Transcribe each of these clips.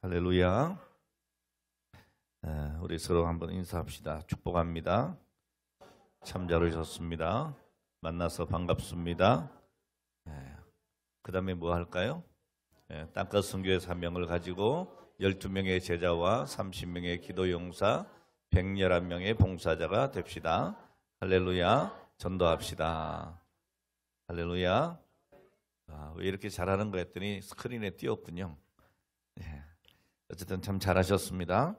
할렐루야. 우리 서로 한번 인사합시다. 축복합니다. 참 잘 오셨습니다. 만나서 반갑습니다. 그 다음에 뭐 할까요? 땅끝 선교의 사명을 가지고 12명의 제자와 30명의 기도용사, 111명의 봉사자가 됩시다. 할렐루야. 전도합시다. 할렐루야. 왜 이렇게 잘하는 거 했더니 스크린에 띄었군요. 어쨌든 참 잘하셨습니다.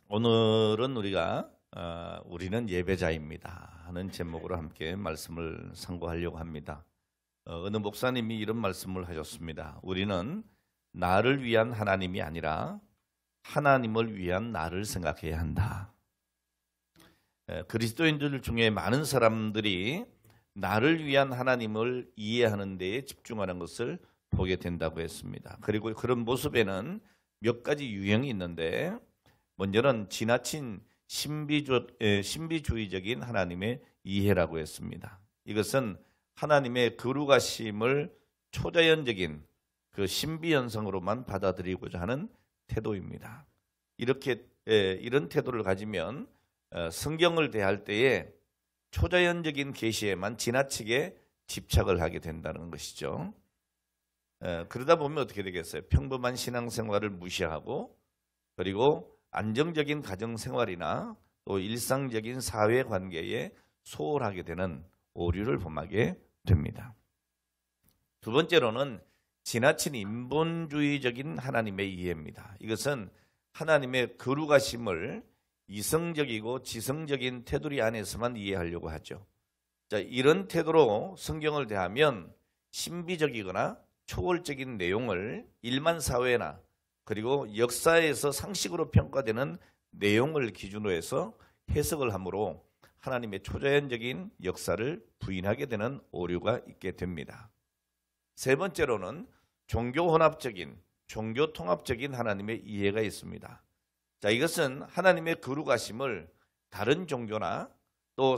오늘은 우리는 예배자입니다 하는 제목으로 함께 말씀을 상고하려고 합니다. 어느 목사님이 이런 말씀을 하셨습니다. 우리는 나를 위한 하나님이 아니라 하나님을 위한 나를 생각해야 한다. 그리스도인들 중에 많은 사람들이 나를 위한 하나님을 이해하는 데에 집중하는 것을 보게 된다고 했습니다. 그리고 그런 모습에는 몇 가지 유형이 있는데, 먼저는 지나친 신비주의적인 하나님의 이해라고 했습니다. 이것은 하나님의 거룩하심을 초자연적인 그 신비현상으로만 받아들이고자 하는 태도입니다. 이런 태도를 가지면 성경을 대할 때에 초자연적인 계시에만 지나치게 집착을 하게 된다는 것이죠. 그러다 보면 어떻게 되겠어요? 평범한 신앙생활을 무시하고, 그리고 안정적인 가정생활이나 또 일상적인 사회관계에 소홀하게 되는 오류를 범하게 됩니다. 두 번째로는 지나친 인본주의적인 하나님의 이해입니다. 이것은 하나님의 거룩하심을 이성적이고 지성적인 테두리 안에서만 이해하려고 하죠. 이런 태도로 성경을 대하면 신비적이거나 초월적인 내용을 일반 사회나 그리고 역사에서 상식으로 평가되는 내용을 기준으로 해서 해석을 함으로 하나님의 초자연적인 역사를 부인하게 되는 오류가 있게 됩니다. 세 번째로는 종교혼합적인, 종교통합적인 하나님의 이해가 있습니다. 이것은 하나님의 거룩하심을 다른 종교나 또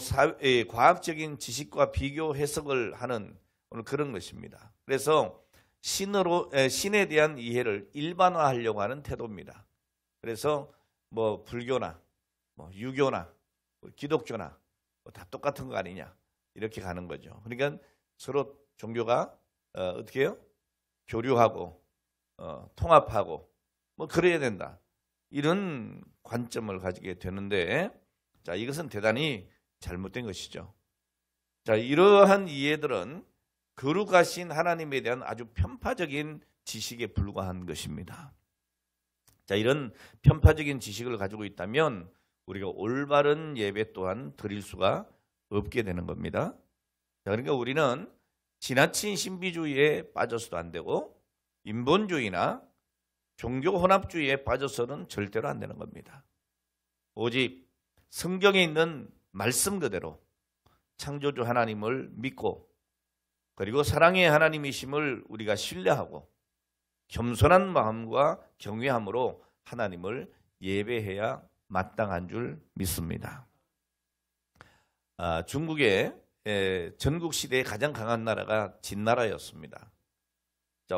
과학적인 지식과 비교 해석을 하는 그런 것입니다. 그래서 신에 대한 이해를 일반화하려고 하는 태도입니다. 그래서 불교나 유교나 기독교나 다 똑같은 거 아니냐, 이렇게 가는 거죠. 그러니까 서로 종교가 어떻게 해요? 교류하고 통합하고 그래야 된다, 이런 관점을 가지게 되는데, 이것은 대단히 잘못된 것이죠. 이러한 이해들은 거룩하신 하나님에 대한 아주 편파적인 지식에 불과한 것입니다. 이런 편파적인 지식을 가지고 있다면 우리가 올바른 예배 또한 드릴 수가 없게 되는 겁니다. 그러니까 우리는 지나친 신비주의에 빠져서도 안 되고, 인본주의나 종교 혼합주의에 빠져서는 절대로 안 되는 겁니다. 오직 성경에 있는 말씀 그대로 창조주 하나님을 믿고, 그리고 사랑의 하나님이심을 우리가 신뢰하고 겸손한 마음과 경외함으로 하나님을 예배해야 마땅한 줄 믿습니다. 중국의 전국 시대에 가장 강한 나라가 진나라였습니다.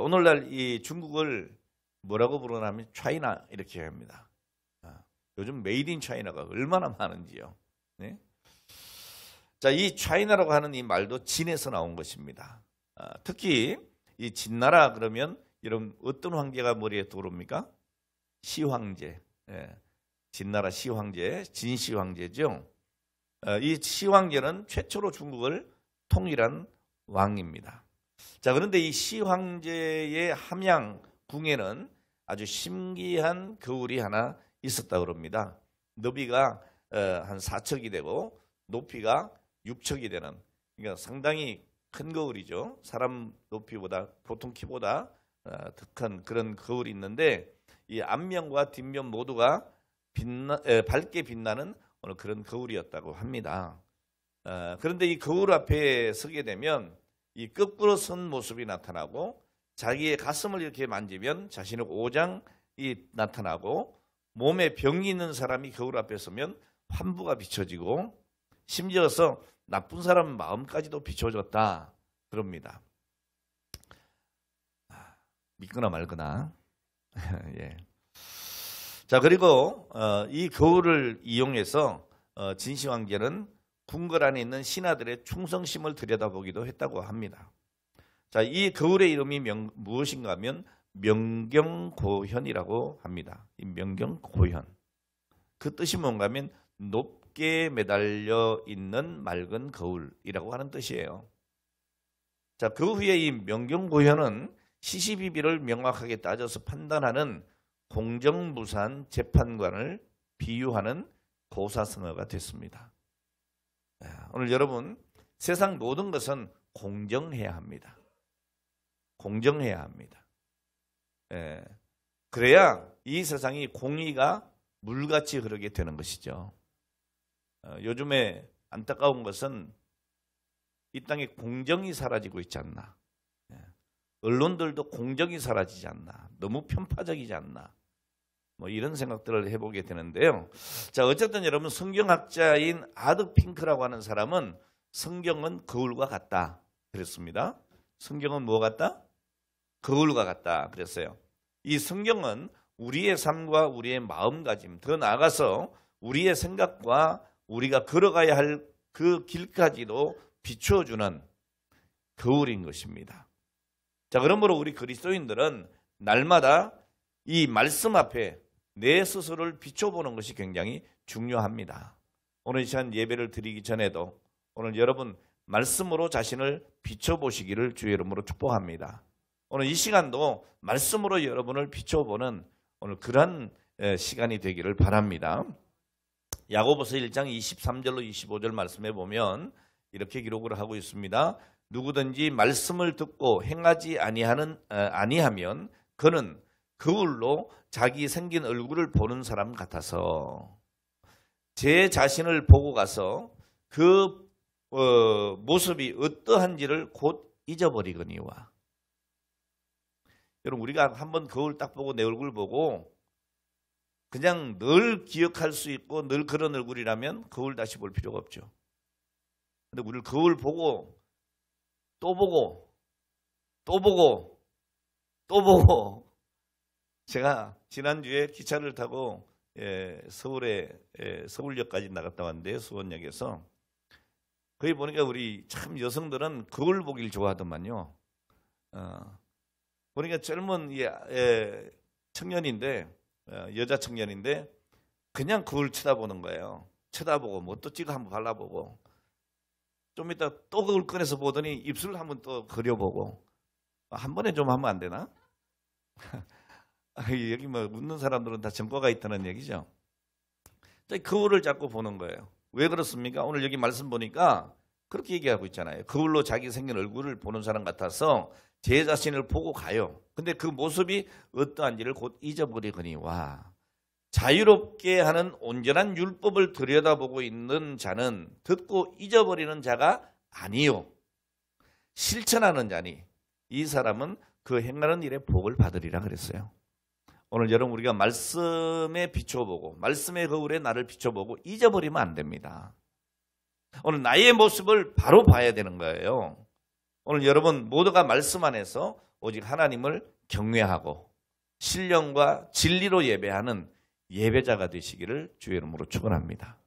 오늘날 이 중국을 뭐라고 부르냐면 차이나 이렇게 합니다. 요즘 메이드 인 차이나가 얼마나 많은지요. 네? 이 차이나라고 하는 이 말도 진에서 나온 것입니다. 특히 이 진나라 그러면 여러분 어떤 황제가 머리에 떠오릅니까? 시황제. 진나라 시황제, 진시황제죠. 이 시황제는 최초로 중국을 통일한 왕입니다. 그런데 이 시황제의 함양궁에는 아주 신기한 거울이 하나 있었다고 합니다. 너비가 한 4척이 되고 높이가 6척이 되는, 그러니까 상당히 큰 거울이죠. 사람 높이보다, 보통 키보다 더 큰 그런 거울이 있는데, 이 앞면과 뒷면 모두가 밝게 빛나는 그런 거울이었다고 합니다. 그런데 이 거울 앞에 서게 되면 이 거꾸로 선 모습이 나타나고, 자기의 가슴을 이렇게 만지면 자신의 오장이 나타나고, 몸에 병이 있는 사람이 거울 앞에 서면 환부가 비춰지고, 심지어서 나쁜 사람 마음까지도 비춰졌다 그럽니다. 믿거나 말거나. 예. 자, 그리고 이 거울을 이용해서 진시황제는 궁궐 안에 있는 신하들의 충성심을 들여다보기도 했다고 합니다. 자, 이 거울의 이름이 무엇인가 하면 명경고현이라고 합니다. 이 명경고현. 그 뜻이 뭔가 하면 높게 매달려 있는 맑은 거울이라고 하는 뜻이에요. 자, 그 후에 이 명경고현은 시시비비를 명확하게 따져서 판단하는 공정무사한 재판관을 비유하는 고사성어가 됐습니다. 오늘 여러분, 세상 모든 것은 공정해야 합니다. 공정해야 합니다. 그래야 이 세상이 공의가 물같이 흐르게 되는 것이죠. 요즘에 안타까운 것은 이 땅에 공정이 사라지고 있지 않나. 언론들도 공정이 사라지지 않나. 너무 편파적이지 않나. 뭐 이런 생각들을 해보게 되는데요. 자, 어쨌든 여러분, 성경학자인 아드 핑크라고 하는 사람은 성경은 거울과 같다 그랬습니다. 성경은 뭐 같다? 거울과 같다 그랬어요. 이 성경은 우리의 삶과 우리의 마음가짐, 더 나아가서 우리의 생각과 우리가 걸어가야 할 그 길까지도 비추어주는 거울인 것입니다. 자, 그러므로 우리 그리스도인들은 날마다 이 말씀 앞에 내 스스로를 비춰보는 것이 굉장히 중요합니다. 오늘 이 시간 예배를 드리기 전에도 오늘 여러분 말씀으로 자신을 비춰보시기를 주의 이름으로 축복합니다. 오늘 이 시간도 말씀으로 여러분을 비춰보는 오늘 그런 시간이 되기를 바랍니다. 야고보서 1장 23절로 25절 말씀에 보면 이렇게 기록을 하고 있습니다. 누구든지 말씀을 듣고 행하지 아니하면 그는 거울로 자기 생긴 얼굴을 보는 사람 같아서 제 자신을 보고 가서 그 모습이 어떠한지를 곧 잊어버리거니와. 여러분, 우리가 한번 거울 딱 보고 내 얼굴 보고 그냥 늘 기억할 수 있고 늘 그런 얼굴이라면 거울 다시 볼 필요가 없죠. 근데 우리를 거울 보고 또 보고 또 보고 또 보고. 제가 지난주에 기차를 타고 서울역까지 나갔다 왔는데요. 수원역에서. 거기 보니까 우리 참 여성들은 거울 보기를 좋아하더만요. 보니까 젊은 청년인데, 여자 청년인데 그냥 거울 쳐다보는 거예요. 쳐다보고 뭐 또 찍어 한번 발라보고 좀 이따 또 거울 꺼내서 보더니 입술을 한번 또 그려보고. 한 번에 좀 하면 안 되나? 여기 뭐 웃는 사람들은 다 전과가 있다는 얘기죠. 거울을 자꾸 보는 거예요. 왜 그렇습니까? 오늘 여기 말씀 보니까 그렇게 얘기하고 있잖아요. 거울로 자기 생긴 얼굴을 보는 사람 같아서 제 자신을 보고 가요. 근데 그 모습이 어떠한지를 곧 잊어버리거니와. 자유롭게 하는 온전한 율법을 들여다보고 있는 자는 듣고 잊어버리는 자가 아니요 실천하는 자니 이 사람은 그 행하는 일에 복을 받으리라 그랬어요. 오늘 여러분, 우리가 말씀에 비춰보고 말씀의 거울에 나를 비춰보고 잊어버리면 안 됩니다. 오늘 나의 모습을 바로 봐야 되는 거예요. 오늘 여러분 모두가 말씀 안에서 오직 하나님을 경외하고 신령과 진리로 예배하는 예배자가 되시기를 주의 이름으로 축원합니다.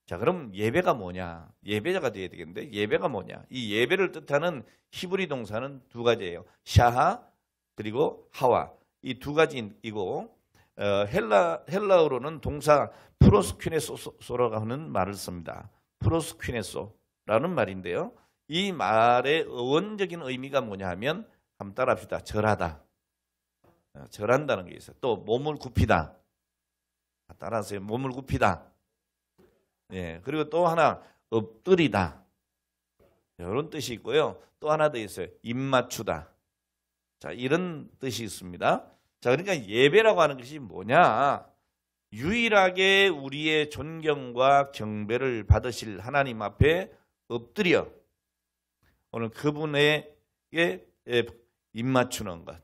자, 그럼 예배가 뭐냐? 예배자가 되어야 되겠는데 예배가 뭐냐? 이 예배를 뜻하는 히브리 동사는 두 가지예요. 샤하 그리고 하와. 이 두 가지이고 헬라어로는 동사 프로스퀴네소라고 하는 말을 씁니다. 프로스퀴네소라는 말인데요. 이 말의 어원적인 의미가 뭐냐 하면 한번 따라합시다. 절하다. 절한다는 게 있어요. 또 몸을 굽히다. 따라하세요. 몸을 굽히다. 예, 그리고 또 하나 엎드리다. 이런 뜻이 있고요. 또 하나 더 있어요. 입 맞추다. 자, 이런 뜻이 있습니다. 자, 그러니까 예배라고 하는 것이 뭐냐? 유일하게 우리의 존경과 경배를 받으실 하나님 앞에 엎드려 오늘 그분에게 입 맞추는 것.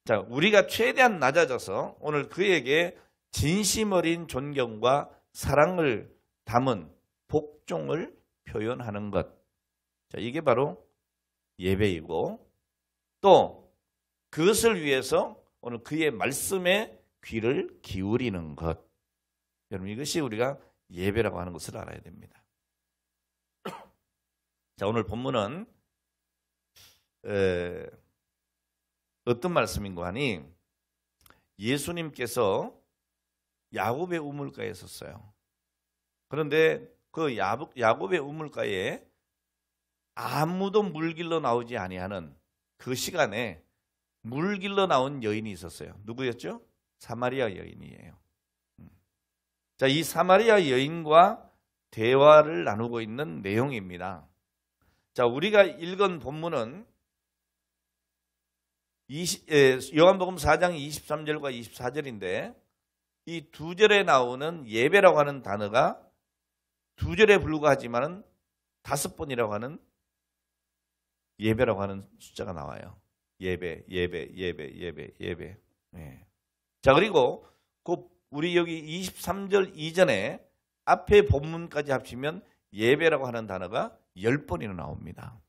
자, 우리가 최대한 낮아져서 오늘 그에게 진심 어린 존경과 사랑을 담은 복종을 표현하는 것. 자, 이게 바로 예배이고 또 그것을 위해서 오늘 그의 말씀에 귀를 기울이는 것. 여러분, 이것이 우리가 예배라고 하는 것을 알아야 됩니다. 자, 오늘 본문은 어떤 말씀인가 하니 예수님께서 야곱의 우물가에 섰어요. 그런데 그 야곱의 우물가에 아무도 물길로 나오지 아니하는 그 시간에 물길로 나온 여인이 있었어요. 누구였죠? 사마리아 여인이에요. 자, 이 사마리아 여인과 대화를 나누고 있는 내용입니다. 자, 우리가 읽은 본문은 요한복음 4장 23절과 24절인데 이 두 절에 나오는 예배라고 하는 단어가 두 절에 불과하지만 5번이라고 하는 예배라고 하는 숫자가 나와요. 예배. 네. 자, 그리고 우리 여기 23절 이전에 앞에 본문까지 합치면 예배라고 하는 단어가 10번이나 나옵니다.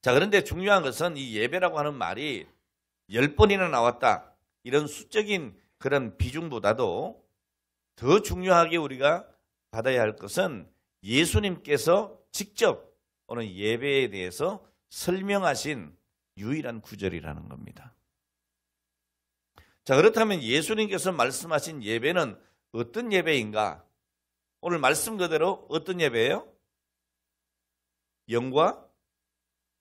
자, 그런데 중요한 것은 이 예배라고 하는 말이 10번이나 나왔다. 이런 수적인 그런 비중보다도 더 중요하게 우리가 받아야 할 것은 예수님께서 직접 오늘 예배에 대해서 설명하신 유일한 구절이라는 겁니다. 자, 그렇다면 예수님께서 말씀하신 예배는 어떤 예배인가? 오늘 말씀 그대로 어떤 예배예요? 영과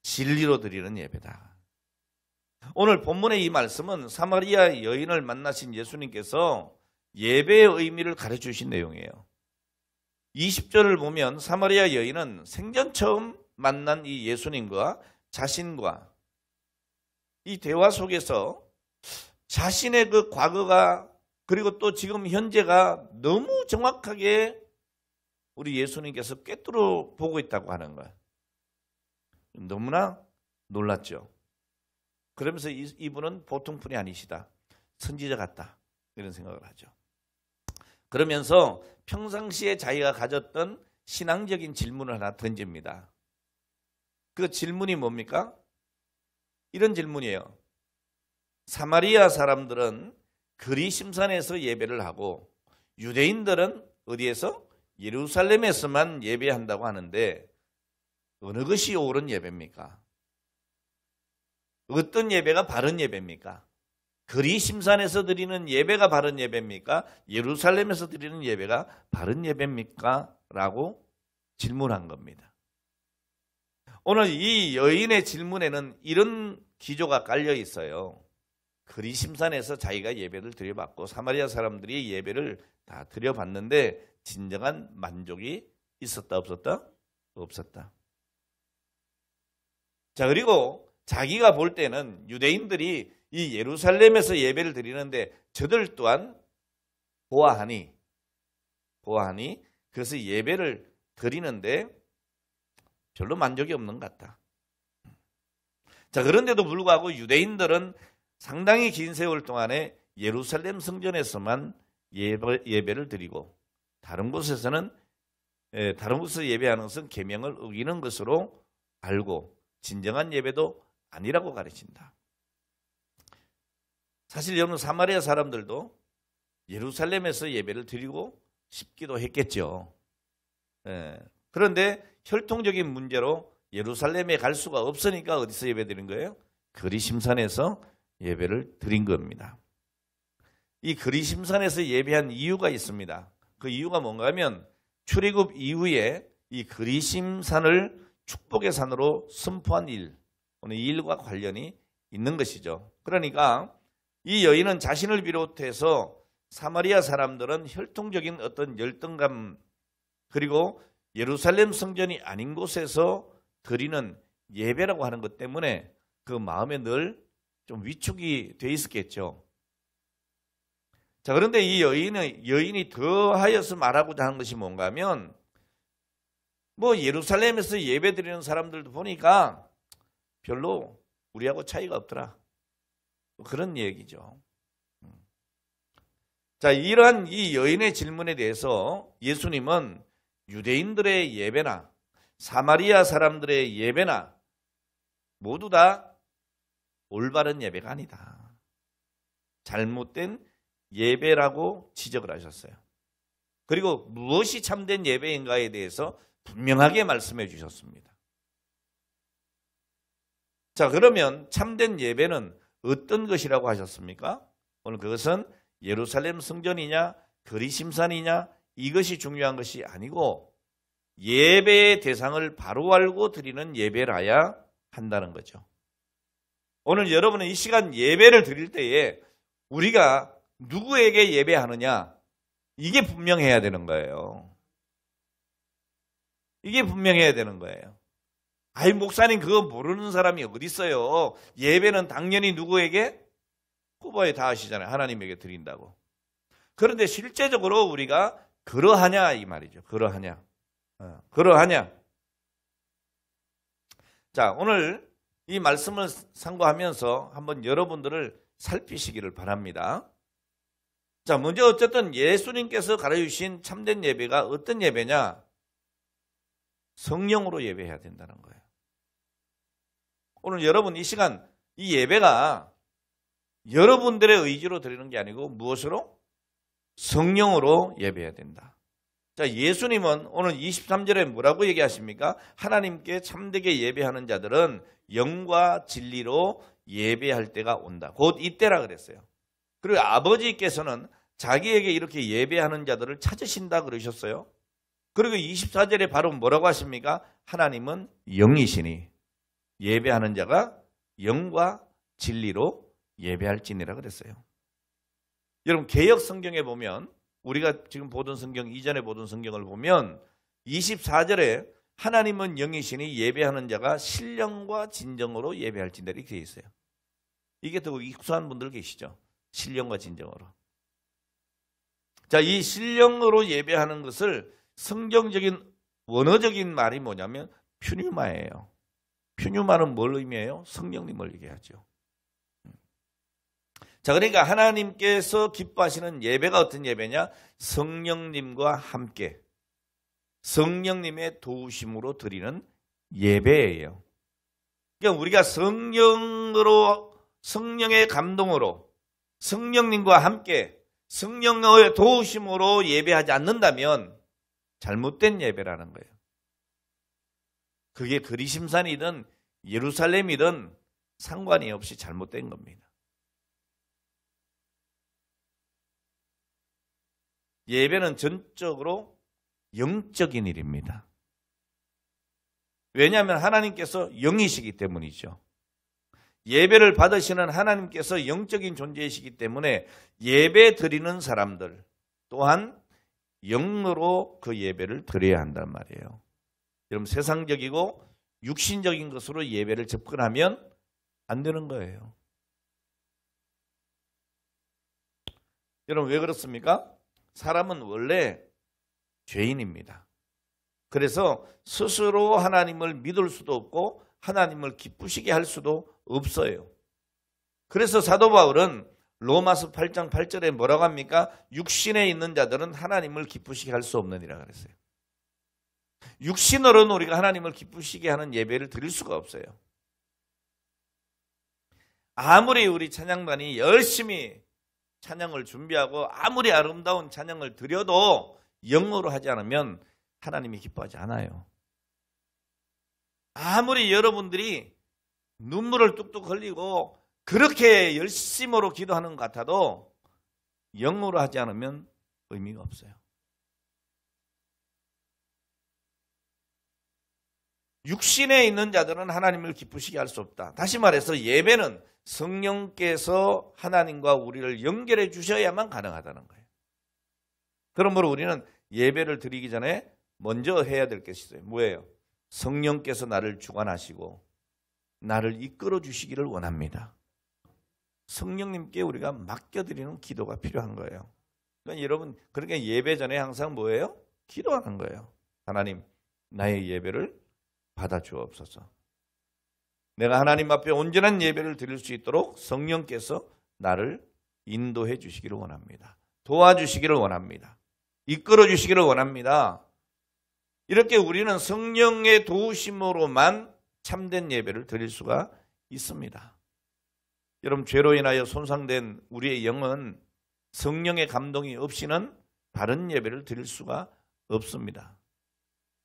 진리로 드리는 예배다. 오늘 본문의 이 말씀은 사마리아 여인을 만나신 예수님께서 예배의 의미를 가르쳐 주신 내용이에요. 20절을 보면 사마리아 여인은 생전 처음 만난 이 예수님과 자신과 이 대화 속에서 자신의 그 과거가 그리고 또 지금 현재가 너무 정확하게 우리 예수님께서 꿰뚫어 보고 있다고 하는 거예요. 너무나 놀랐죠. 그러면서 이분은 보통 분이 아니시다. 선지자 같다. 이런 생각을 하죠. 그러면서 평상시에 자기가 가졌던 신앙적인 질문을 하나 던집니다. 그 질문이 뭡니까? 이런 질문이에요. 사마리아 사람들은 그리심산에서 예배를 하고 유대인들은 어디에서? 예루살렘에서만 예배한다고 하는데 어느 것이 옳은 예배입니까? 어떤 예배가 바른 예배입니까? 그리심산에서 드리는 예배가 바른 예배입니까? 예루살렘에서 드리는 예배가 바른 예배입니까? 라고 질문한 겁니다. 오늘 이 여인의 질문에는 이런 기조가 깔려 있어요. 그리심산에서 자기가 예배를 드려봤고 사마리아 사람들이 예배를 다 드려봤는데 진정한 만족이 있었다 없었다? 없었다. 자, 그리고 자기가 볼 때는 유대인들이 이 예루살렘에서 예배를 드리는데 저들 또한 보아하니 그래서 예배를 드리는데 별로 만족이 없는 것 같다. 자, 그런데도 불구하고 유대인들은 상당히 긴 세월 동안에 예루살렘 성전에서만 예배를 드리고 다른 곳에서 예배하는 것은 계명을 어기는 것으로 알고 진정한 예배도 아니라고 가르친다. 사실 여러분 사마리아 사람들도 예루살렘에서 예배를 드리고 싶기도 했겠죠. 그런데 혈통적인 문제로 예루살렘에 갈 수가 없으니까 어디서 예배 드린 거예요? 그리심산에서 예배를 드린 겁니다. 이 그리심산에서 예배한 이유가 있습니다. 그 이유가 뭔가 하면 출애굽 이후에 이 그리심산을 축복의 산으로 선포한 일, 오늘 이 일과 관련이 있는 것이죠. 그러니까 이 여인은 자신을 비롯해서 사마리아 사람들은 혈통적인 어떤 열등감 그리고 예루살렘 성전이 아닌 곳에서 드리는 예배라고 하는 것 때문에 그 마음에 늘 좀 위축이 돼 있었겠죠. 자, 그런데 이 여인이 더하여서 말하고자 하는 것이 뭔가 하면 예루살렘에서 예배 드리는 사람들도 보니까 별로 우리하고 차이가 없더라. 그런 얘기죠. 자, 이러한 이 여인의 질문에 대해서 예수님은 유대인들의 예배나 사마리아 사람들의 예배나 모두 다 올바른 예배가 아니다. 잘못된 예배라고 지적을 하셨어요. 그리고 무엇이 참된 예배인가에 대해서 분명하게 말씀해 주셨습니다. 자, 그러면 참된 예배는 어떤 것이라고 하셨습니까? 오늘 그것은 예루살렘 성전이냐 그리심산이냐 이것이 중요한 것이 아니고 예배의 대상을 바로 알고 드리는 예배라야 한다는 거죠. 오늘 여러분은 이 시간 예배를 드릴 때에 우리가 누구에게 예배하느냐 이게 분명해야 되는 거예요. 이게 분명해야 되는 거예요. 아이 목사님 그거 모르는 사람이 어디 있어요. 예배는 당연히 누구에게? 후보에 다 아시잖아요. 하나님에게 드린다고. 그런데 실제적으로 우리가 그러하냐 이 말이죠. 그러하냐. 그러하냐. 자, 오늘 이 말씀을 상고하면서 한번 여러분들을 살피시기를 바랍니다. 자, 먼저 어쨌든 예수님께서 가르쳐주신 참된 예배가 어떤 예배냐? 성령으로 예배해야 된다는 거예요. 오늘 여러분 이 시간 이 예배가 여러분들의 의지로 드리는 게 아니고 무엇으로? 성령으로 예배해야 된다. 자, 예수님은 오늘 23절에 뭐라고 얘기하십니까? 하나님께 참되게 예배하는 자들은 영과 진리로 예배할 때가 온다. 곧 이때라 그랬어요. 그리고 아버지께서는 자기에게 이렇게 예배하는 자들을 찾으신다 그러셨어요. 그리고 24절에 바로 뭐라고 하십니까? 하나님은 영이시니 예배하는 자가 영과 진리로 예배할지니라 그랬어요. 여러분 개역 성경에 보면 우리가 지금 보던 성경 이전에 보던 성경을 보면 24절에 하나님은 영이시니 예배하는 자가 신령과 진정으로 예배할지니라 이렇게 되어 있어요. 이게 더 익숙한 분들 계시죠? 신령과 진정으로. 자, 이 신령으로 예배하는 것을 성경적인 원어적인 말이 뭐냐면 퓨뉴마예요. 퓨뉴마는 뭘 의미해요? 성령님을 얘기하죠. 자, 그러니까 하나님께서 기뻐하시는 예배가 어떤 예배냐? 성령님과 함께 성령님의 도우심으로 드리는 예배예요. 그러니까 우리가 성령의 감동으로 성령님과 함께 성령의 도우심으로 예배하지 않는다면 잘못된 예배라는 거예요. 그게 그리심산이든 예루살렘이든 상관이 없이 잘못된 겁니다. 예배는 전적으로 영적인 일입니다. 왜냐하면 하나님께서 영이시기 때문이죠. 예배를 받으시는 하나님께서 영적인 존재이시기 때문에 예배 드리는 사람들 또한 영으로 그 예배를 드려야 한단 말이에요. 여러분 세상적이고 육신적인 것으로 예배를 접근하면 안 되는 거예요. 여러분 왜 그렇습니까? 사람은 원래 죄인입니다. 그래서 스스로 하나님을 믿을 수도 없고 하나님을 기쁘시게 할 수도 없어요. 그래서 사도 바울은 로마서 8장 8절에 뭐라고 합니까? 육신에 있는 자들은 하나님을 기쁘시게 할 수 없느니라 그랬어요. 육신으로는 우리가 하나님을 기쁘시게 하는 예배를 드릴 수가 없어요. 아무리 우리 찬양단이 열심히 찬양을 준비하고 아무리 아름다운 찬양을 드려도 영어로 하지 않으면 하나님이 기뻐하지 않아요. 아무리 여러분들이 눈물을 뚝뚝 흘리고 그렇게 열심으로 기도하는 것 같아도 영어로 하지 않으면 의미가 없어요. 육신에 있는 자들은 하나님을 기쁘시게 할 수 없다. 다시 말해서 예배는 성령께서 하나님과 우리를 연결해 주셔야만 가능하다는 거예요. 그러므로 우리는 예배를 드리기 전에 먼저 해야 될 것이 있어요. 뭐예요? 성령께서 나를 주관하시고 나를 이끌어 주시기를 원합니다. 성령님께 우리가 맡겨드리는 기도가 필요한 거예요. 그러니까 여러분 그렇게 예배 전에 항상 뭐예요? 기도하는 거예요. 하나님 나의 예배를 받아주옵소서. 내가 하나님 앞에 온전한 예배를 드릴 수 있도록 성령께서 나를 인도해 주시기를 원합니다. 도와주시기를 원합니다. 이끌어 주시기를 원합니다. 이렇게 우리는 성령의 도우심으로만 참된 예배를 드릴 수가 있습니다. 여러분, 죄로 인하여 손상된 우리의 영은 성령의 감동이 없이는 바른 예배를 드릴 수가 없습니다.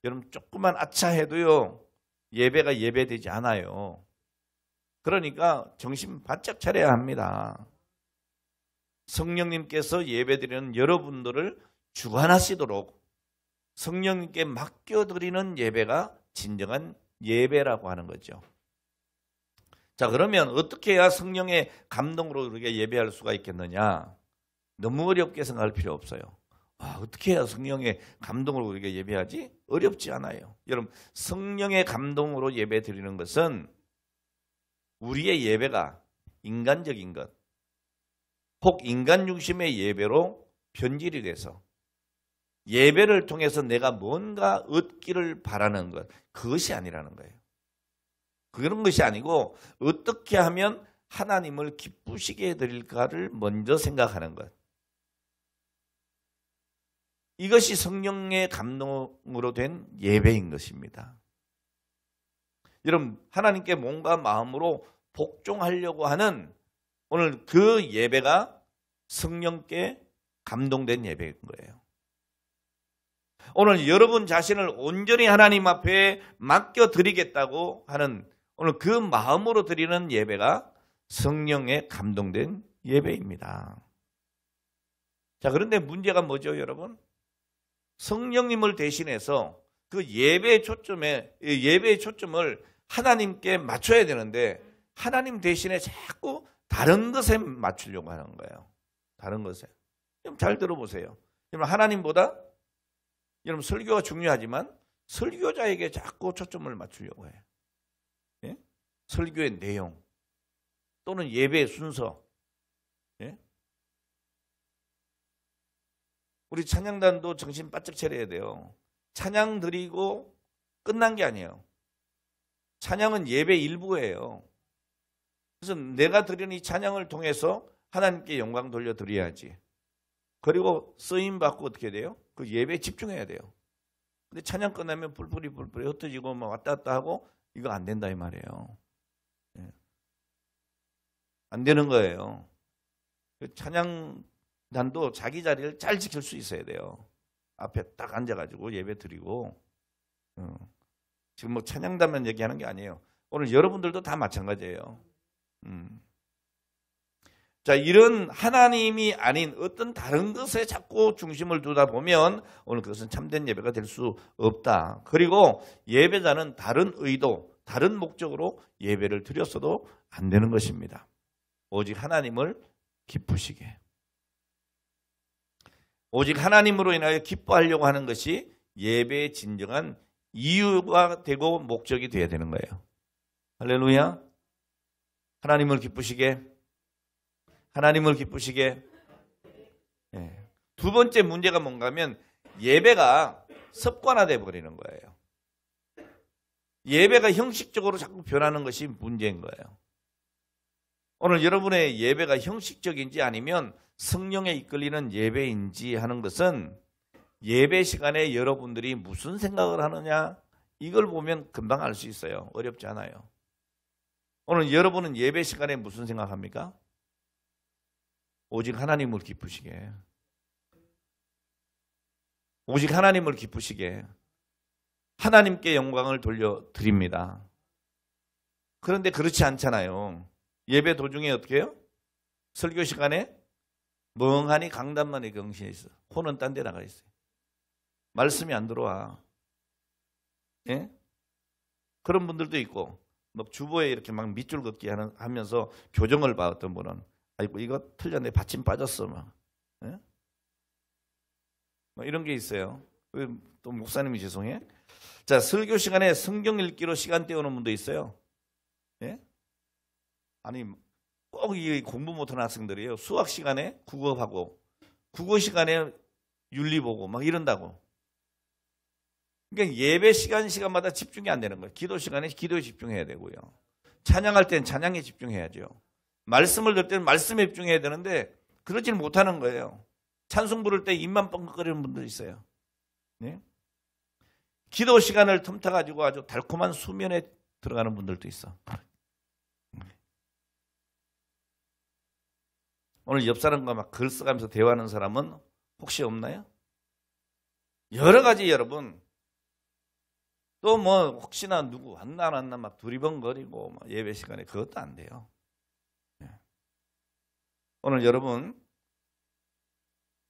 여러분, 조금만 아차해도요, 예배가 예배되지 않아요. 그러니까 정신 바짝 차려야 합니다. 성령님께서 예배드리는 여러분들을 주관하시도록 성령님께 맡겨드리는 예배가 진정한 예배라고 하는 거죠. 자, 그러면 어떻게 해야 성령의 감동으로 우리가 예배할 수가 있겠느냐? 너무 어렵게 생각할 필요 없어요. 어떻게 해야 성령의 감동으로 우리가 예배하지? 어렵지 않아요. 여러분, 성령의 감동으로 예배 드리는 것은 우리의 예배가 인간적인 것, 혹 인간 중심의 예배로 변질이 돼서 예배를 통해서 내가 뭔가 얻기를 바라는 것, 그것이 아니라는 거예요. 그런 것이 아니고 어떻게 하면 하나님을 기쁘시게 해드릴까를 먼저 생각하는 것. 이것이 성령의 감동으로 된 예배인 것입니다. 여러분, 하나님께 몸과 마음으로 복종하려고 하는 오늘 그 예배가 성령께 감동된 예배인 거예요. 오늘 여러분 자신을 온전히 하나님 앞에 맡겨드리겠다고 하는 오늘 그 마음으로 드리는 예배가 성령에 감동된 예배입니다. 자, 그런데 문제가 뭐죠, 여러분? 성령님을 대신해서 그 예배의 초점을 하나님께 맞춰야 되는데 하나님 대신에 자꾸 다른 것에 맞추려고 하는 거예요. 다른 것에. 좀 잘 들어보세요. 여러분, 하나님보다 여러분 설교가 중요하지만 설교자에게 자꾸 초점을 맞추려고 해요. 예? 설교의 내용 또는 예배의 순서. 예? 우리 찬양단도 정신 바짝 차려야 돼요. 찬양 드리고 끝난 게 아니에요. 찬양은 예배 일부예요. 그래서 내가 드리는 이 찬양을 통해서 하나님께 영광 돌려드려야지. 그리고 쓰임받고 어떻게 돼요? 그 예배에 집중해야 돼요. 근데 찬양 끝나면 뿔뿔이 흩어지고 막 왔다 갔다 하고 이거 안 된다 이 말이에요. 예. 안 되는 거예요. 찬양단도 자기 자리를 잘 지킬 수 있어야 돼요. 앞에 딱 앉아가지고 예배 드리고. 지금 뭐 찬양단만 얘기하는 게 아니에요. 오늘 여러분들도 다 마찬가지예요. 자, 이런 하나님이 아닌 어떤 다른 것에 자꾸 중심을 두다 보면 오늘 그것은 참된 예배가 될 수 없다. 그리고 예배자는 다른 의도, 다른 목적으로 예배를 드렸어도 안 되는 것입니다. 오직 하나님을 기쁘시게. 오직 하나님으로 인하여 기뻐하려고 하는 것이 예배의 진정한 이유가 되고 목적이 되어야 되는 거예요. 할렐루야. 하나님을 기쁘시게. 하나님을 기쁘시게. 네. 두 번째 문제가 뭔가 하면 예배가 습관화되어 버리는 거예요. 예배가 형식적으로 자꾸 변하는 것이 문제인 거예요. 오늘 여러분의 예배가 형식적인지 아니면 성령에 이끌리는 예배인지 하는 것은 예배 시간에 여러분들이 무슨 생각을 하느냐 이걸 보면 금방 알 수 있어요. 어렵지 않아요. 오늘 여러분은 예배 시간에 무슨 생각합니까? 오직 하나님을 기쁘시게. 오직 하나님을 기쁘시게. 하나님께 영광을 돌려드립니다. 그런데 그렇지 않잖아요. 예배 도중에 어떻게 해요? 설교 시간에 멍하니 강단만에 경시해 있어. 혼은 딴 데 나가 있어요. 말씀이 안 들어와. 예? 그런 분들도 있고 막 주보에 이렇게 막 밑줄 긋기 하면서 교정을 봐. 어떤 분은 아이고 이거 틀렸네. 받침 빠졌어. 막. 예? 뭐 이런 게 있어요. 또 목사님이 죄송해. 자, 설교 시간에 성경 읽기로 시간 때우는 분도 있어요. 예? 아니 꼭 이 공부 못하는 학생들이에요. 수학 시간에 국어하고 국어 시간에 윤리 보고 막 이런다고. 그러니까 예배 시간마다 집중이 안 되는 거예요. 기도 시간에 기도에 집중해야 되고요. 찬양할 때는 찬양에 집중해야죠. 말씀을 들을 때는 말씀에 집중해야 되는데 그러지는 못하는 거예요. 찬송 부를 때 입만 뻥긋거리는 분들 있어요. 네? 기도 시간을 틈타가지고 아주 달콤한 수면에 들어가는 분들도 있어. 오늘 옆 사람과 막 글 써가면서 대화하는 사람은 혹시 없나요? 여러 가지 여러분. 또 뭐 혹시나 누구 왔나 안 왔나 막 두리번거리고 막 예배 시간에 그것도 안 돼요. 오늘 여러분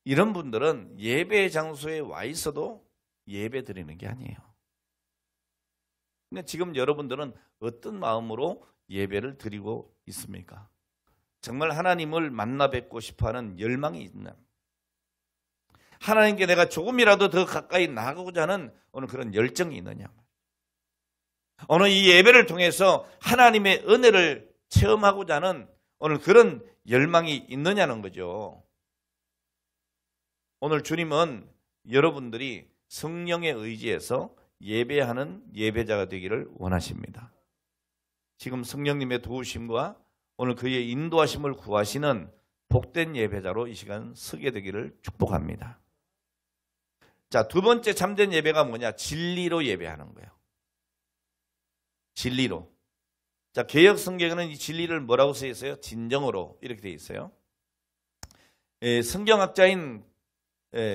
이런 분들은 예배 장소에 와 있어도 예배 드리는 게 아니에요. 근데 지금 여러분들은 어떤 마음으로 예배를 드리고 있습니까? 정말 하나님을 만나 뵙고 싶어하는 열망이 있나? 하나님께 내가 조금이라도 더 가까이 나가고자 하는 오늘 그런 열정이 있느냐? 오늘 이 예배를 통해서 하나님의 은혜를 체험하고자 하는 오늘 그런 열망이 있느냐는 거죠. 오늘 주님은 여러분들이 성령의 의지에서 예배하는 예배자가 되기를 원하십니다. 지금 성령님의 도우심과 오늘 그의 인도하심을 구하시는 복된 예배자로 이 시간 서게 되기를 축복합니다. 자, 두 번째 참된 예배가 뭐냐? 진리로 예배하는 거예요. 진리로. 자, 개역 성경에는 이 진리를 뭐라고 써 있어요? 진정으로 이렇게 돼 있어요. 성경학자인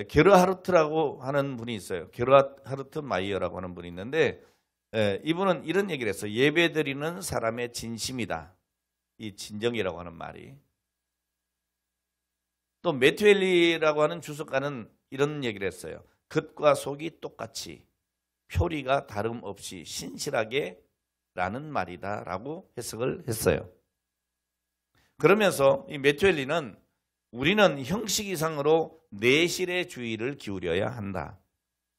게르하르트라고 하는 분이 있어요. 게르하르트 마이어라고 하는 분이 있는데 이분은 이런 얘기를 했어요. 예배드리는 사람의 진심이다. 이 진정이라고 하는 말이. 또 매튜엘리라고 하는 주석가는 이런 얘기를 했어요. 겉과 속이 똑같이 표리가 다름없이 신실하게 라는 말이다 라고 해석을 했어요. 그러면서 이 매튜엘리는 우리는 형식 이상으로 내실의 주의를 기울여야 한다.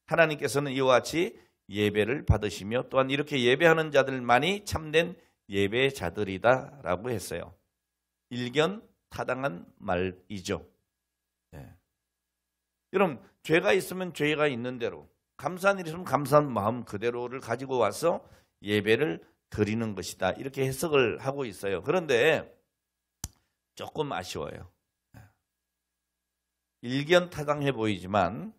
하나님께서는 이와 같이 예배를 받으시며 또한 이렇게 예배하는 자들만이 참된 예배자들이다 라고 했어요. 일견타당한 말이죠. 네. 여러분 죄가 있으면 죄가 있는 대로, 감사한 일이 있으면 감사한 마음 그대로를 가지고 와서 예배를 드리는 것이다. 이렇게 해석을 하고 있어요. 그런데 조금 아쉬워요. 일견타당해 보이지만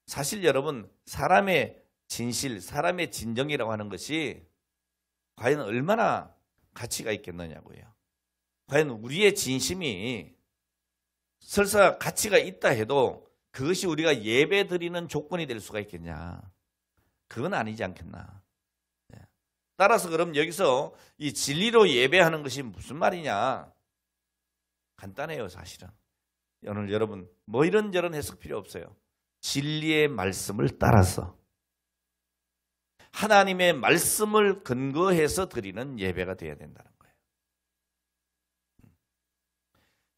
사실 여러분 사람의 진실, 사람의 진정이라고 하는 것이 과연 얼마나 가치가 있겠느냐고요. 과연 우리의 진심이 설사 가치가 있다 해도 그것이 우리가 예배 드리는 조건이 될 수가 있겠냐. 그건 아니지 않겠나. 따라서 그럼 여기서 이 진리로 예배하는 것이 무슨 말이냐? 간단해요, 사실은. 오늘 여러분 뭐 이런저런 해석 필요 없어요. 진리의 말씀을 따라서 하나님의 말씀을 근거해서 드리는 예배가 되어야 된다는 거예요.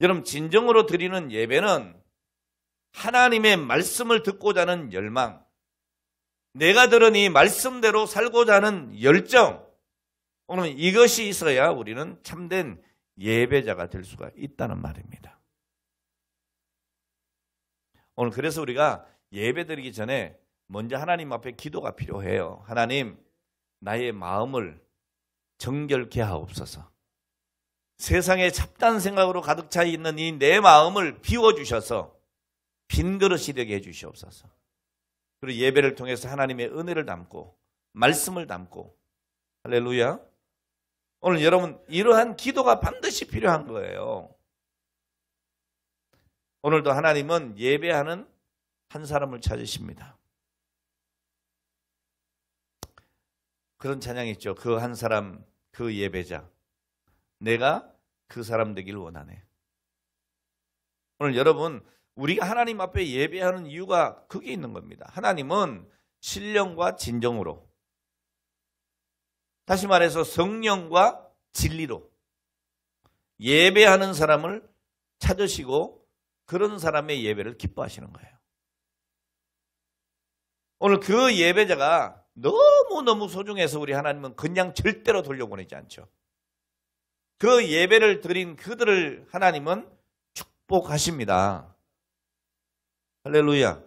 여러분 진정으로 드리는 예배는 하나님의 말씀을 듣고자 하는 열망, 내가 들은 이 말씀대로 살고자 하는 열정, 오늘 이것이 있어야 우리는 참된 예배자가 될 수가 있다는 말입니다. 오늘 그래서 우리가 예배 드리기 전에 먼저 하나님 앞에 기도가 필요해요. 하나님, 나의 마음을 정결케 하옵소서. 세상에 잡다한 생각으로 가득 차 있는 이 내 마음을 비워주셔서 빈 그릇이 되게 해주시옵소서. 그리고 예배를 통해서 하나님의 은혜를 담고 말씀을 담고, 할렐루야. 오늘 여러분 이러한 기도가 반드시 필요한 거예요. 오늘도 하나님은 예배하는 한 사람을 찾으십니다. 그런 찬양이 있죠. 그 한 사람, 그 예배자. 내가 그 사람 되길 원하네. 오늘 여러분 우리가 하나님 앞에 예배하는 이유가 그게 있는 겁니다. 하나님은 신령과 진정으로, 다시 말해서 성령과 진리로 예배하는 사람을 찾으시고 그런 사람의 예배를 기뻐하시는 거예요. 오늘 그 예배자가 너무너무 소중해서 우리 하나님은 그냥 절대로 돌려보내지 않죠. 그 예배를 드린 그들을 하나님은 축복하십니다. 할렐루야.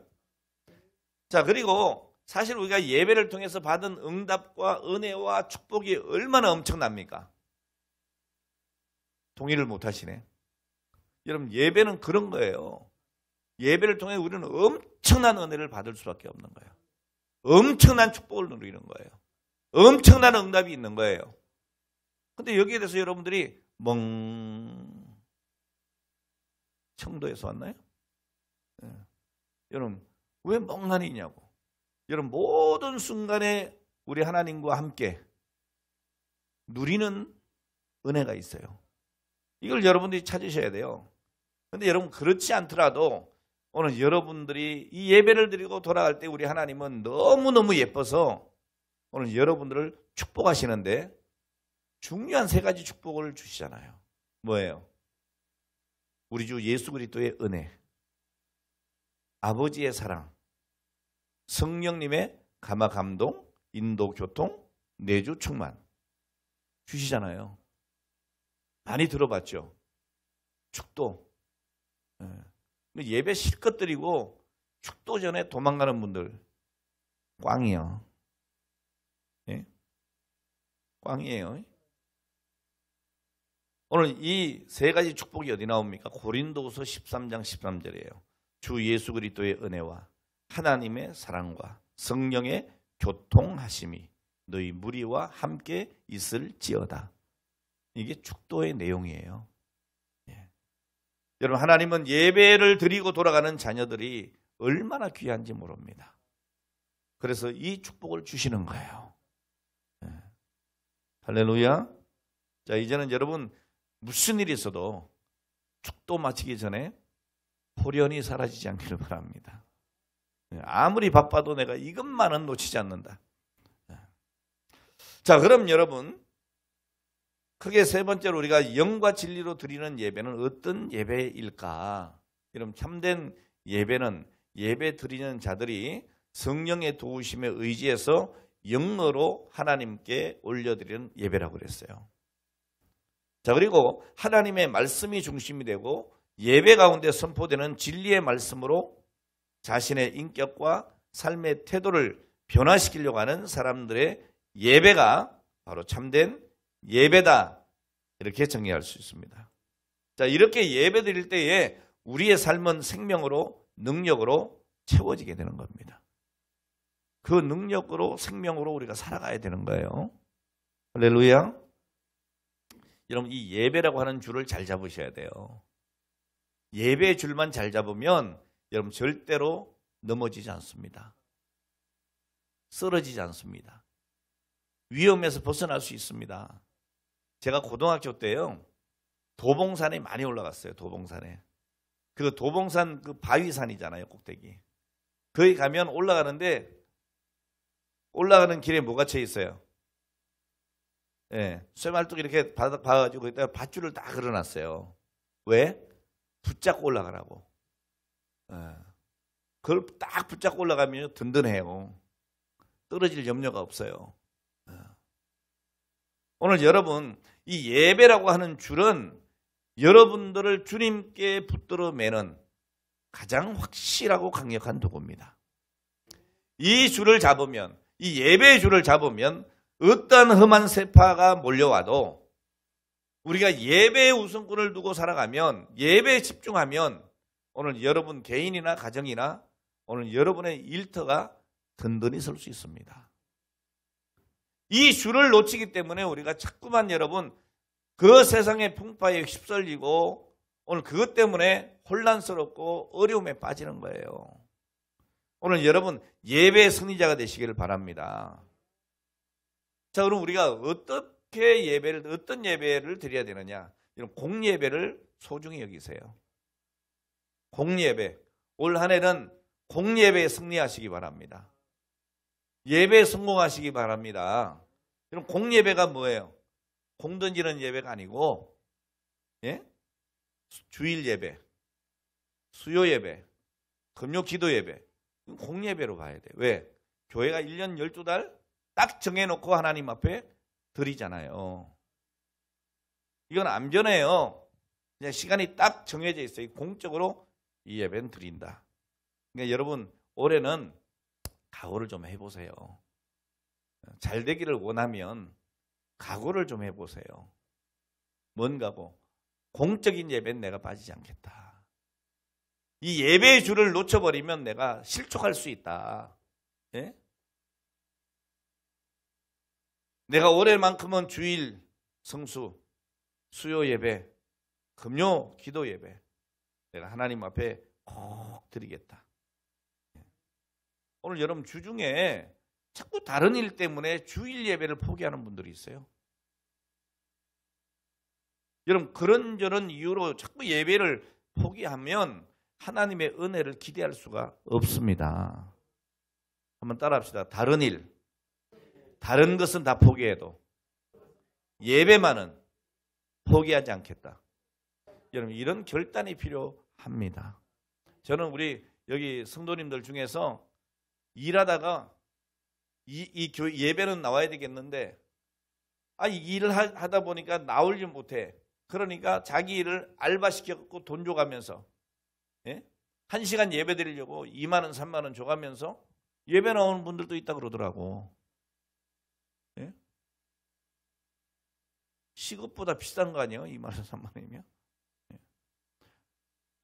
자, 그리고 사실 우리가 예배를 통해서 받은 응답과 은혜와 축복이 얼마나 엄청납니까? 동의를 못 하시네. 여러분 예배는 그런 거예요. 예배를 통해 우리는 엄청난 은혜를 받을 수밖에 없는 거예요. 엄청난 축복을 누리는 거예요. 엄청난 응답이 있는 거예요. 근데 여기에 대해서 여러분들이 청도에서 왔나요? 예. 여러분 왜 멍하니 있냐고. 여러분 모든 순간에 우리 하나님과 함께 누리는 은혜가 있어요. 이걸 여러분들이 찾으셔야 돼요. 근데 여러분 그렇지 않더라도 오늘 여러분들이 이 예배를 드리고 돌아갈 때 우리 하나님은 너무너무 예뻐서 오늘 여러분들을 축복하시는데 중요한 세 가지 축복을 주시잖아요. 뭐예요? 우리 주 예수 그리스도의 은혜, 아버지의 사랑, 성령님의 감화 감동, 인도 교통, 내주 충만 주시잖아요. 많이 들어봤죠? 축도. 예배 실컷 드리고 축도 전에 도망가는 분들 꽝이요. 예? 꽝이에요. 오늘 이 세 가지 축복이 어디 나옵니까? 고린도후서 13장 13절이에요. 주 예수 그리스도의 은혜와 하나님의 사랑과 성령의 교통하심이 너희 무리와 함께 있을지어다. 이게 축도의 내용이에요. 예. 여러분 하나님은 예배를 드리고 돌아가는 자녀들이 얼마나 귀한지 모릅니다. 그래서 이 축복을 주시는 거예요. 예. 할렐루야. 자, 이제는 여러분 무슨 일이 있어도 축도 마치기 전에 홀연히 사라지지 않기를 바랍니다. 아무리 바빠도 내가 이것만은 놓치지 않는다. 자, 그럼 여러분 크게 세 번째로 우리가 영과 진리로 드리는 예배는 어떤 예배일까? 여러분 참된 예배는 예배 드리는 자들이 성령의 도우심에 의지해서 영어로 하나님께 올려드리는 예배라고 그랬어요. 자, 그리고 하나님의 말씀이 중심이 되고 예배 가운데 선포되는 진리의 말씀으로 자신의 인격과 삶의 태도를 변화시키려고 하는 사람들의 예배가 바로 참된 예배다. 이렇게 정의할 수 있습니다. 자, 이렇게 예배 드릴 때에 우리의 삶은 생명으로 능력으로 채워지게 되는 겁니다. 그 능력으로 생명으로 우리가 살아가야 되는 거예요. 할렐루야. 여러분 이 예배라고 하는 줄을 잘 잡으셔야 돼요. 예배의 줄만 잘 잡으면 여러분 절대로 넘어지지 않습니다. 쓰러지지 않습니다. 위험에서 벗어날 수 있습니다. 제가 고등학교 때요 도봉산에 많이 올라갔어요. 도봉산에. 그 도봉산 그 바위산이잖아요. 꼭대기. 거기 가면 올라가는데 올라가는 길에 뭐가 쳐 있어요? 예, 쇠말뚝 이렇게 봐가지고 거기다가 밧줄을 다 걸어놨어요. 왜? 붙잡고 올라가라고. 예. 그걸 딱 붙잡고 올라가면 든든해요. 떨어질 염려가 없어요. 예. 오늘 여러분 이 예배라고 하는 줄은 여러분들을 주님께 붙들어 매는 가장 확실하고 강력한 도구입니다. 이 줄을 잡으면 이 예배의 줄을 잡으면 어떤 험한 세파가 몰려와도 우리가 예배의 우선권을 두고 살아가면 예배에 집중하면 오늘 여러분 개인이나 가정이나 오늘 여러분의 일터가 든든히 설 수 있습니다. 이 줄을 놓치기 때문에 우리가 자꾸만 여러분 그 세상의 풍파에 휩쓸리고 오늘 그것 때문에 혼란스럽고 어려움에 빠지는 거예요. 오늘 여러분 예배의 승리자가 되시기를 바랍니다. 자, 그럼 우리가 어떻게 어떤 예배를 드려야 되느냐? 이런 공예배를 소중히 여기세요. 공예배. 올 한 해는 공예배에 승리하시기 바랍니다. 예배에 성공하시기 바랍니다. 그럼 공예배가 뭐예요? 공 던지는 예배가 아니고, 예? 주일 예배, 수요 예배, 금요 기도 예배, 공예배로 봐야 돼. 왜? 교회가 1년 12달 딱 정해놓고 하나님 앞에 드리잖아요. 이건 안 변해요. 그냥 시간이 딱 정해져 있어요. 공적으로 이 예배는 드린다. 그러니까 여러분 올해는 각오를 좀 해보세요. 잘 되기를 원하면 각오를 좀 해보세요. 뭔 각오? 공적인 예배는 내가 빠지지 않겠다. 이 예배의 줄을 놓쳐버리면 내가 실족할 수 있다. 예? 내가 올해만큼은 주일 성수, 수요 예배, 금요 기도 예배 내가 하나님 앞에 꼭 드리겠다. 오늘 여러분 주중에 자꾸 다른 일 때문에 주일 예배를 포기하는 분들이 있어요. 여러분 그런저런 이유로 자꾸 예배를 포기하면 하나님의 은혜를 기대할 수가 없습니다. 한번 따라합시다. 다른 일, 다른 것은 다 포기해도 예배만은 포기하지 않겠다. 여러분 이런 결단이 필요합니다. 저는 우리 여기 성도님들 중에서 일하다가 이 예배는 나와야 되겠는데 이 일을 하다 보니까 나오지 못해. 그러니까 자기 일을 알바시켜갖고 돈 줘가면서 1시간 예배 드리려고 2만 원, 3만 원 줘가면서 예배 나오는 분들도 있다 그러더라고. 시급보다 비싼 거 아니에요? 2만 원, 3만 원이면.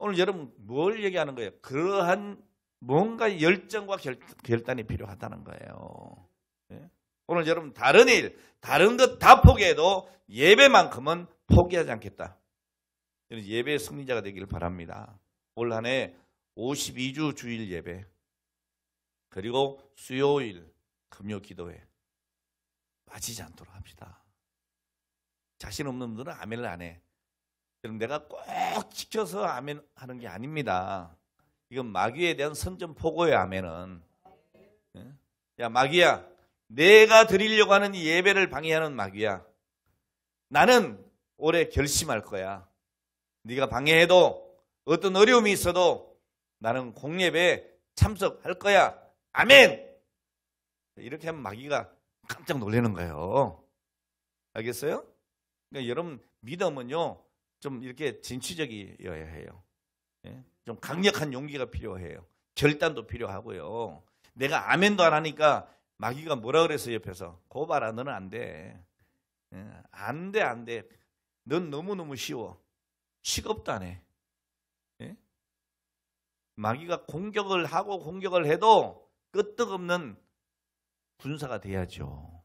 오늘 여러분 뭘 얘기하는 거예요? 그러한 뭔가 열정과 결단이 필요하다는 거예요. 오늘 여러분 다른 일, 다른 것 다 포기해도 예배만큼은 포기하지 않겠다. 예배의 승리자가 되기를 바랍니다. 올 한 해 52주 주일 예배, 그리고 수요일, 금요 기도회 빠지지 않도록 합시다. 자신 없는 분들은 아멘을 안 해. 그럼 내가 꼭 지켜서 아멘 하는 게 아닙니다. 이건 마귀에 대한 선전포고예요, 아멘은. 야, 마귀야, 내가 드리려고 하는 이 예배를 방해하는 마귀야. 나는 올해 결심할 거야. 네가 방해해도 어떤 어려움이 있어도 나는 공예배에 참석할 거야. 아멘! 이렇게 하면 마귀가 깜짝 놀라는 거예요. 알겠어요? 그러니까 여러분 믿음은요, 좀 이렇게 진취적이어야 해요. 좀 강력한 용기가 필요해요. 결단도 필요하고요. 내가 아멘도 안 하니까 마귀가 뭐라 그랬어 옆에서? 고발아, 너는 안 돼. 안 돼, 안 돼. 넌 너무너무 쉬워. 시겁도 안 해. 마귀가 공격을 하고 공격을 해도 끄떡없는 군사가 돼야죠.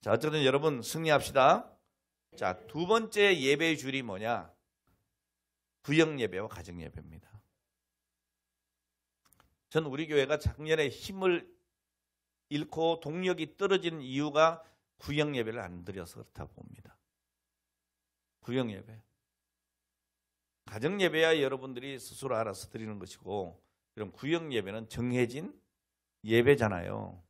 자, 어쨌든 여러분 승리합시다. 자, 두 번째 예배의 줄이 뭐냐? 구역 예배와 가정 예배입니다. 저는 우리 교회가 작년에 힘을 잃고 동력이 떨어진 이유가 구역 예배를 안 드려서 그렇다고 봅니다. 구역 예배. 가정 예배야 여러분들이 스스로 알아서 드리는 것이고, 그럼 구역 예배는 정해진 예배잖아요.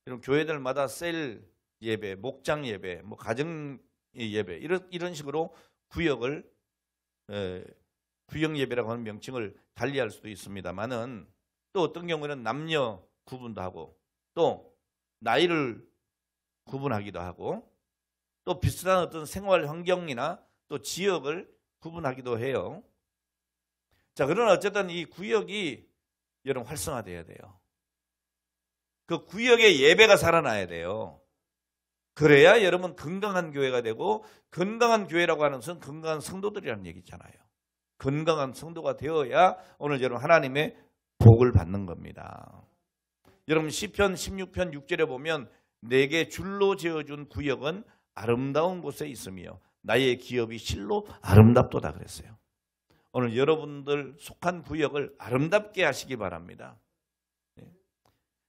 그럼 교회들마다 셀 예배, 목장 예배, 뭐 가정 예배 이런 식으로 구역 예배라고 하는 명칭을 달리할 수도 있습니다만은, 또 어떤 경우에는 남녀 구분도 하고 또 나이를 구분하기도 하고 또 비슷한 어떤 생활 환경이나 또 지역을 구분하기도 해요. 자, 그러나 어쨌든 이 구역이 여러분 활성화돼야 돼요. 그 구역의 예배가 살아나야 돼요. 그래야 여러분 건강한 교회가 되고, 건강한 교회라고 하는 것은 건강한 성도들이라는 얘기잖아요. 건강한 성도가 되어야 오늘 여러분 하나님의 복을 받는 겁니다. 여러분 시편 16편 6절에 보면 내게 줄로 지어준 구역은 아름다운 곳에 있으며 나의 기업이 실로 아름답도다 그랬어요. 오늘 여러분들 속한 구역을 아름답게 하시기 바랍니다.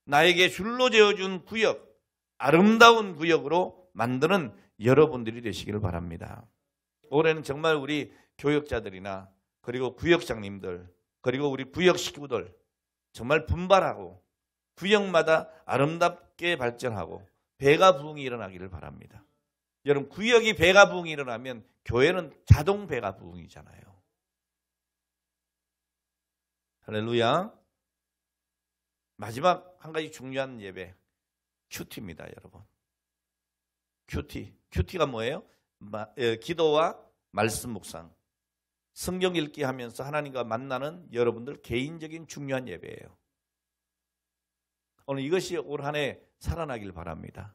나에게 줄로 지어준 구역, 아름다운 구역으로 만드는 여러분들이 되시기를 바랍니다. 올해는 정말 우리 교역자들이나 그리고 구역장님들 그리고 우리 구역 식구들 정말 분발하고 구역마다 아름답게 발전하고 배가 부흥이 일어나기를 바랍니다. 여러분 구역이 배가 부흥이 일어나면 교회는 자동 배가 부흥이잖아요. 할렐루야. 마지막 한 가지 중요한 예배, 큐티입니다, 여러분. 큐티가 뭐예요? 기도와 말씀 묵상, 성경 읽기 하면서 하나님과 만나는 여러분들 개인적인 중요한 예배예요. 오늘 이것이 올 한 해 살아나길 바랍니다.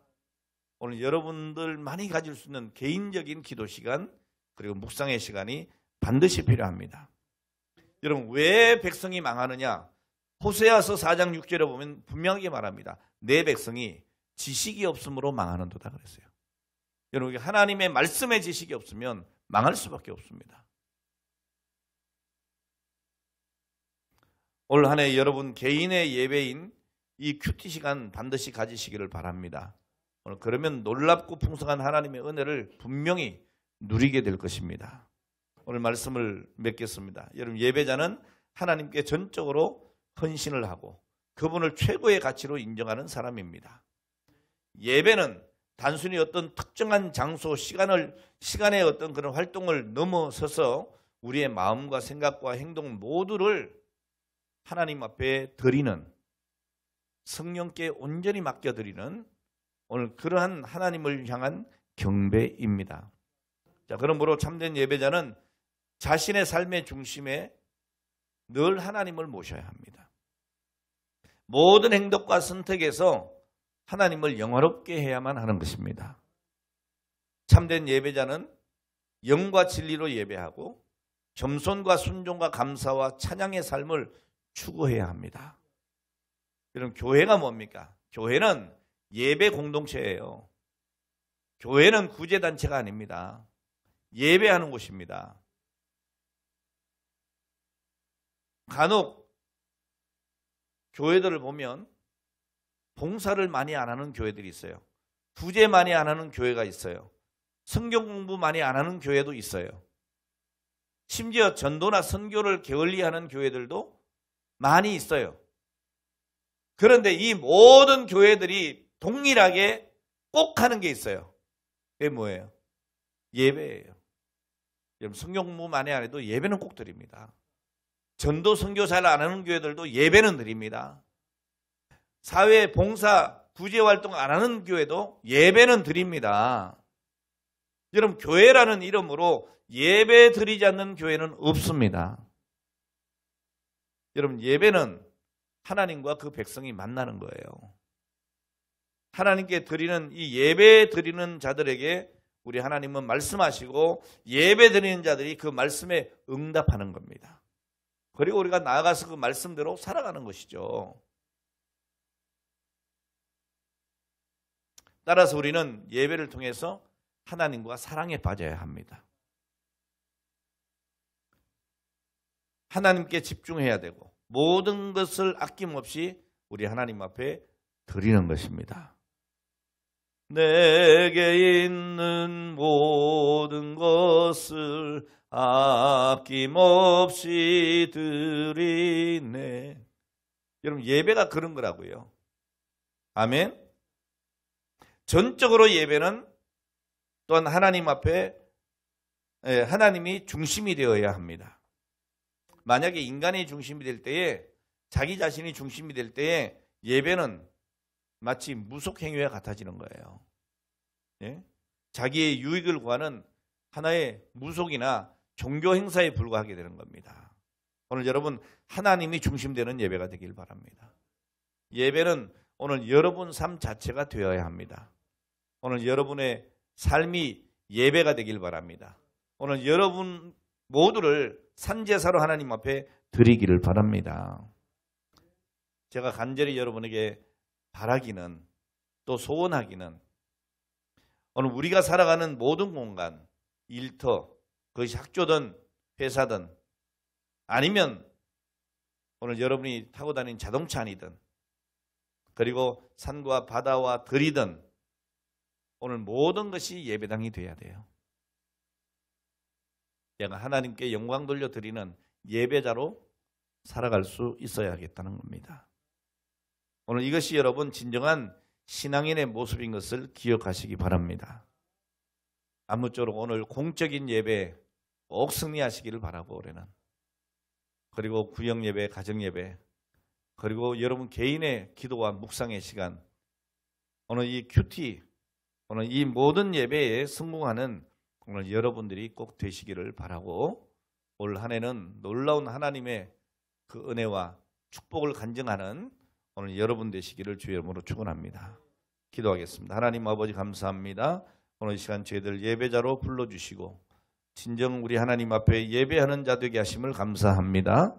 오늘 여러분들 많이 가질 수 있는 개인적인 기도 시간 그리고 묵상의 시간이 반드시 필요합니다. 여러분 왜 백성이 망하느냐? 호세아서 4장 6절에 보면 분명하게 말합니다. 내 백성이 지식이 없으므로 망하는도다 그랬어요. 여러분 하나님의 말씀의 지식이 없으면 망할 수밖에 없습니다. 올 한 해 여러분 개인의 예배인 이 큐티 시간 반드시 가지시기를 바랍니다. 오늘 그러면 놀랍고 풍성한 하나님의 은혜를 분명히 누리게 될 것입니다. 오늘 말씀을 맺겠습니다. 여러분, 예배자는 하나님께 전적으로 헌신을 하고 그분을 최고의 가치로 인정하는 사람입니다. 예배는 단순히 어떤 특정한 장소, 시간의 어떤 그런 활동을 넘어서서 우리의 마음과 생각과 행동 모두를 하나님 앞에 드리는, 성령께 온전히 맡겨드리는 오늘 그러한 하나님을 향한 경배입니다. 자, 그러므로 참된 예배자는 자신의 삶의 중심에 늘 하나님을 모셔야 합니다. 모든 행동과 선택에서 하나님을 영화롭게 해야만 하는 것입니다. 참된 예배자는 영과 진리로 예배하고 겸손과 순종과 감사와 찬양의 삶을 추구해야 합니다. 여러분, 교회가 뭡니까? 교회는 예배 공동체예요. 교회는 구제단체가 아닙니다. 예배하는 곳입니다. 간혹 교회들을 보면 봉사를 많이 안 하는 교회들이 있어요. 구제 많이 안 하는 교회가 있어요. 성경 공부 많이 안 하는 교회도 있어요. 심지어 전도나 선교를 게을리하는 교회들도 많이 있어요. 그런데 이 모든 교회들이 동일하게 꼭 하는 게 있어요. 그게 뭐예요? 예배예요. 여러분, 성경 공부 많이 안 해도 예배는 꼭 드립니다. 전도 선교 잘 안 하는 교회들도 예배는 드립니다. 사회 봉사 구제 활동 안 하는 교회도 예배는 드립니다. 여러분, 교회라는 이름으로 예배 드리지 않는 교회는 없습니다. 여러분, 예배는 하나님과 그 백성이 만나는 거예요. 하나님께 드리는 이 예배 드리는 자들에게 우리 하나님은 말씀하시고 예배 드리는 자들이 그 말씀에 응답하는 겁니다. 그리고 우리가 나아가서 그 말씀대로 살아가는 것이죠. 따라서 우리는 예배를 통해서 하나님과 사랑에 빠져야 합니다. 하나님께 집중해야 되고 모든 것을 아낌없이 우리 하나님 앞에 드리는 것입니다. 내게 있는 모든 것을 아낌없이 드리네. 여러분, 예배가 그런 거라고요. 아멘. 전적으로 예배는 또한 하나님 앞에 하나님이 중심이 되어야 합니다. 만약에 인간이 중심이 될 때에, 자기 자신이 중심이 될 때에 예배는 마치 무속행위와 같아지는 거예요. 예? 자기의 유익을 구하는 하나의 무속이나 종교 행사에 불과하게 되는 겁니다. 오늘 여러분, 하나님이 중심되는 예배가 되길 바랍니다. 예배는 오늘 여러분 삶 자체가 되어야 합니다. 오늘 여러분의 삶이 예배가 되길 바랍니다. 오늘 여러분 모두를 산제사로 하나님 앞에 드리기를 바랍니다. 제가 간절히 여러분에게 바라기는, 또 소원하기는, 오늘 우리가 살아가는 모든 공간, 일터, 그것이 학교든 회사든 아니면 오늘 여러분이 타고 다니는 자동차 아니든, 그리고 산과 바다와 들이든 오늘 모든 것이 예배당이 돼야 돼요. 내가 하나님께 영광 돌려드리는 예배자로 살아갈 수 있어야겠다는 겁니다. 오늘 이것이 여러분 진정한 신앙인의 모습인 것을 기억하시기 바랍니다. 아무쪼록 오늘 공적인 예배 꼭 승리하시기를 바라고, 올해는. 그리고 구역예배, 가정예배, 그리고 여러분 개인의 기도와 묵상의 시간, 오늘 이 큐티, 오늘 이 모든 예배에 성공하는 오늘 여러분들이 꼭 되시기를 바라고, 올 한 해는 놀라운 하나님의 그 은혜와 축복을 간증하는 오늘 여러분 되시기를 주의 이름으로 축원합니다. 기도하겠습니다. 하나님 아버지, 감사합니다. 오늘 이 시간 저희들 예배자로 불러주시고 진정 우리 하나님 앞에 예배하는 자 되게 하심을 감사합니다.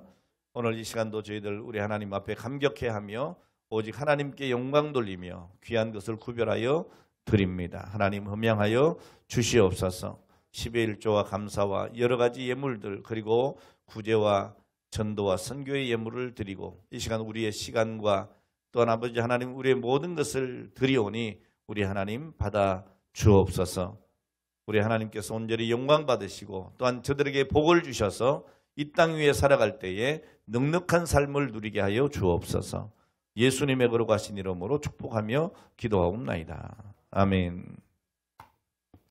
오늘 이 시간도 저희들 우리 하나님 앞에 감격해하며 오직 하나님께 영광 돌리며 귀한 것을 구별하여 드립니다. 하나님 흠양하여 주시옵소서. 10의 1조와 감사와 여러 가지 예물들, 그리고 구제와 전도와 선교의 예물을 드리고 이 시간 우리의 시간과 또한 아버지 하나님 우리의 모든 것을 드리오니 우리 하나님 받아 주옵소서. 우리 하나님께서 온전히 영광 받으시고 또한 저들에게 복을 주셔서 이 땅 위에 살아갈 때에 넉넉한 삶을 누리게 하여 주옵소서. 예수님의 거룩하신 이름으로 축복하며 기도하옵나이다. 아멘.